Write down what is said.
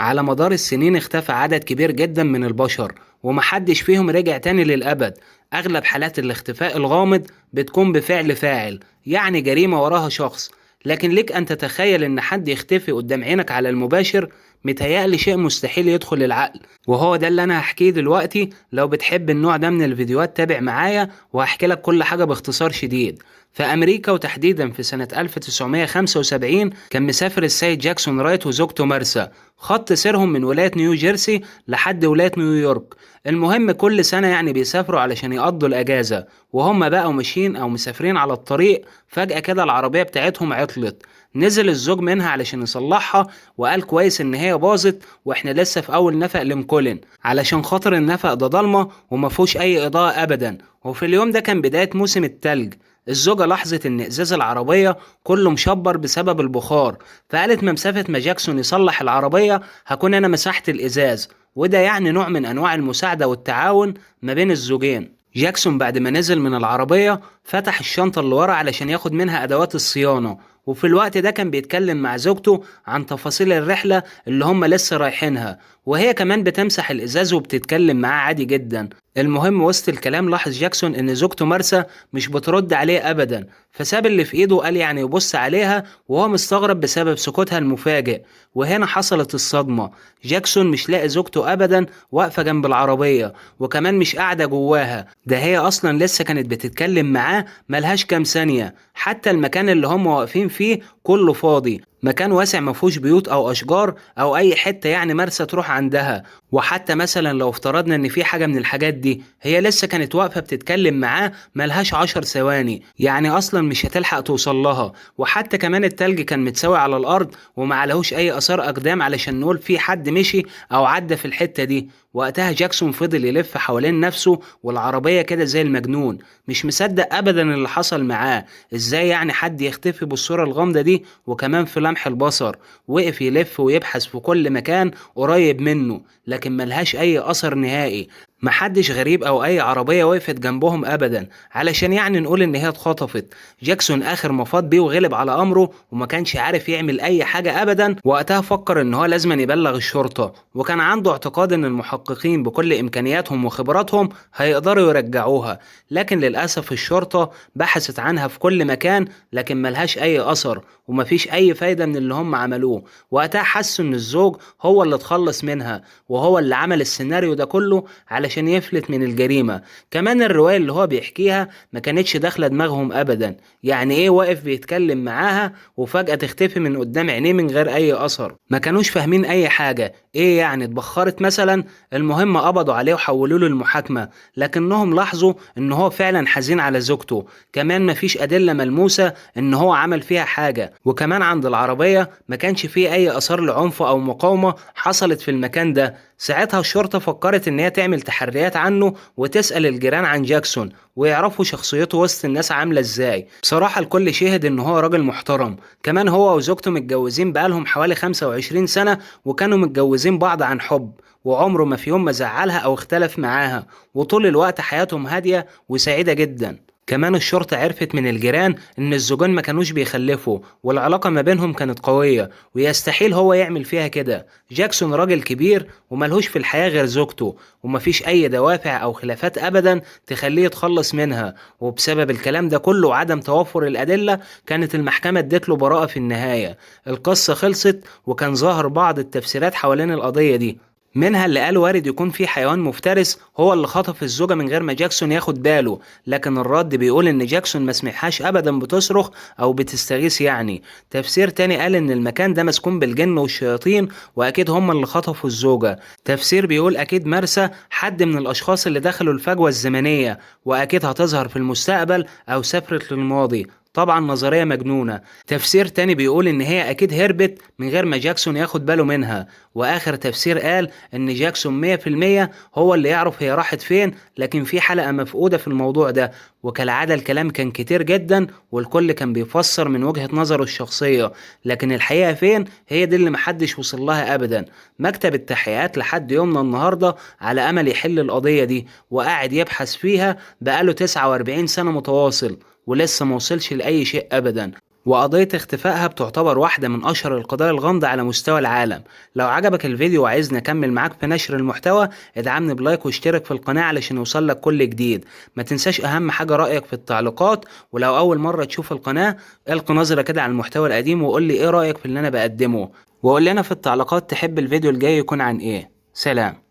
على مدار السنين اختفى عدد كبير جدا من البشر، ومحدش فيهم رجع تاني للأبد. أغلب حالات الاختفاء الغامض بتكون بفعل فاعل، يعني جريمة وراها شخص. لكن لك أن تتخيل إن حد يختفي قدام عينك على المباشر؟ متهيألي شيء مستحيل يدخل العقل، وهو ده اللي أنا هحكيه دلوقتي. لو بتحب النوع ده من الفيديوهات تابع معايا، وهحكي لك كل حاجة باختصار شديد. في أمريكا، وتحديدا في سنة 1975، كان مسافر السيد جاكسون رايت وزوجته مارسا. خط سيرهم من ولاية نيو جيرسي لحد ولاية نيويورك. المهم كل سنة يعني بيسافروا علشان يقضوا الأجازة، وهم بقوا ماشيين أو مسافرين على الطريق. فجأة كده العربية بتاعتهم عطلت. نزل الزوج منها علشان يصلحها، وقال كويس إن هي باظت وإحنا لسه في أول نفق لينكولن، علشان خاطر النفق ده ضلمة ومفهوش أي إضاءة أبدا. وفي اليوم ده كان بداية موسم التلج. الزوجة لاحظت إن إزاز العربية كله مشبر بسبب البخار، فقالت مسافة ما جاكسون يصلح العربية هكون أنا مسحت الإزاز. وده يعني نوع من أنواع المساعدة والتعاون ما بين الزوجين. جاكسون بعد ما نزل من العربية فتح الشنطة اللي ورا علشان ياخد منها أدوات الصيانة، وفي الوقت ده كان بيتكلم مع زوجته عن تفاصيل الرحلة اللي هم لسه رايحينها، وهي كمان بتمسح الإزاز وبتتكلم معاه عادي جدا. المهم وسط الكلام لاحظ جاكسون إن زوجته مارسا مش بترد عليه أبدا، فساب اللي في إيده وقال يعني يبص عليها، وهو مستغرب بسبب سكوتها المفاجئ. وهنا حصلت الصدمة. جاكسون مش لاقي زوجته أبدا واقفة جنب العربية، وكمان مش قاعدة جواها، ده هي أصلا لسه كانت بتتكلم معاه ملهاش كام ثانية. حتى المكان اللي هم واقفين فيه كله فاضي، مكان واسع مفهوش بيوت او اشجار او اي حته يعني مرسى تروح عندها. وحتى مثلا لو افترضنا ان في حاجه من الحاجات دي، هي لسه كانت واقفه بتتكلم معاه ملهاش 10 ثواني، يعني اصلا مش هتلحق توصل لها. وحتى كمان التلج كان متساوي على الارض وما عليهوش اي اثار اقدام علشان نقول في حد مشي او عدى في الحته دي. وقتها جاكسون فضل يلف حوالين نفسه والعربيه كده زي المجنون، مش مصدق ابدا اللي حصل معاه. ازاي يعني حد يختفي بالصوره الغامضه دي وكمان في لمح البصر؟ وقف يلف ويبحث في كل مكان قريب منه، لكن ملهاش اي اثر نهائي. محدش غريب او اي عربية وقفت جنبهم ابدا علشان يعني نقول ان هي اتخطفت. جاكسون اخر ما فاض بيه وغلب على امره وما كانش عارف يعمل اي حاجة ابدا. وقتها فكر ان هو لازم يبلغ الشرطة، وكان عنده اعتقاد ان المحققين بكل امكانياتهم وخبراتهم هيقدروا يرجعوها. لكن للاسف الشرطة بحثت عنها في كل مكان، لكن ملهاش اي اثر ومفيش اي فايدة من اللي هم عملوه. وقتها حسوا ان الزوج هو اللي اتخلص منها، وهو اللي عمل السيناريو ده كله علشان يفلت من الجريمة. كمان الرواية اللي هو بيحكيها ما كانتش داخلة دماغهم ابدا. يعني ايه واقف بيتكلم معاها وفجأة تختفي من قدام عينيه من غير اي اثر؟ ما كانوش فاهمين اي حاجة. ايه يعني اتبخرت مثلا؟ المهم قبضوا عليه وحولوا له المحاكمة، لكنهم لاحظوا ان هو فعلا حزين على زوجته. كمان مفيش ادلة ملموسة ان هو عمل فيها حاجة. وكمان عند العربية ما كانش فيه اي اثار لعنف او مقاومة حصلت في المكان ده. ساعتها الشرطة فكرت ان هي تعمل تحريات عنه وتسأل الجيران عن جاكسون ويعرفوا شخصيته وسط الناس عاملة ازاي. بصراحة الكل شهد ان هو راجل محترم. كمان هو وزوجته متجوزين بقالهم حوالي 25 سنة، وكانوا متجوزين بعض عن حب، وعمره ما في يوم ما زعلها او اختلف معاها، وطول الوقت حياتهم هادية وسعيدة جدا. كمان الشرطة عرفت من الجيران إن الزوجين ما كانوش بيخلفوا، والعلاقة ما بينهم كانت قوية، ويستحيل هو يعمل فيها كده. جاكسون راجل كبير وملهوش في الحياة غير زوجته، ومفيش أي دوافع أو خلافات أبدا تخليه يتخلص منها. وبسبب الكلام ده كله وعدم توفر الأدلة، كانت المحكمة ادت له براءة في النهاية. القصة خلصت، وكان ظاهر بعض التفسيرات حوالين القضية دي، منها اللي قال وارد يكون في حيوان مفترس هو اللي خطف الزوجة من غير ما جاكسون ياخد باله، لكن الرد بيقول ان جاكسون ما سمعهاش ابدا بتصرخ او بتستغيث يعني. تفسير تاني قال ان المكان ده مسكون بالجن والشياطين واكيد هم اللي خطفوا الزوجة. تفسير بيقول اكيد مرسى حد من الاشخاص اللي دخلوا الفجوة الزمنية واكيد هتظهر في المستقبل او سافرت للماضي. طبعا نظرية مجنونة. تفسير تاني بيقول ان هي اكيد هربت من غير ما جاكسون ياخد باله منها. واخر تفسير قال ان جاكسون 100% هو اللي يعرف هي راحت فين، لكن في حلقة مفقودة في الموضوع ده. وكالعادة الكلام كان كتير جدا والكل كان بيفسر من وجهة نظره الشخصية، لكن الحقيقة فين هي دي اللي محدش وصل لها ابدا. مكتب التحقيقات لحد يومنا النهاردة على امل يحل القضية دي، وقاعد يبحث فيها بقاله 49 سنة متواصل، ولسه موصلش لأي شيء أبدا. وقضية اختفائها بتعتبر واحدة من أشهر القضايا الغامضة على مستوى العالم. لو عجبك الفيديو وعايزني أكمل معاك في نشر المحتوى، ادعمني بلايك واشترك في القناة علشان يوصلك كل جديد. ما تنساش أهم حاجة رأيك في التعليقات، ولو أول مرة تشوف القناة القي نظرة كده على المحتوى القديم وقول لي إيه رأيك في اللي أنا بقدمه، وقول لنا في التعليقات تحب الفيديو الجاي يكون عن إيه. سلام.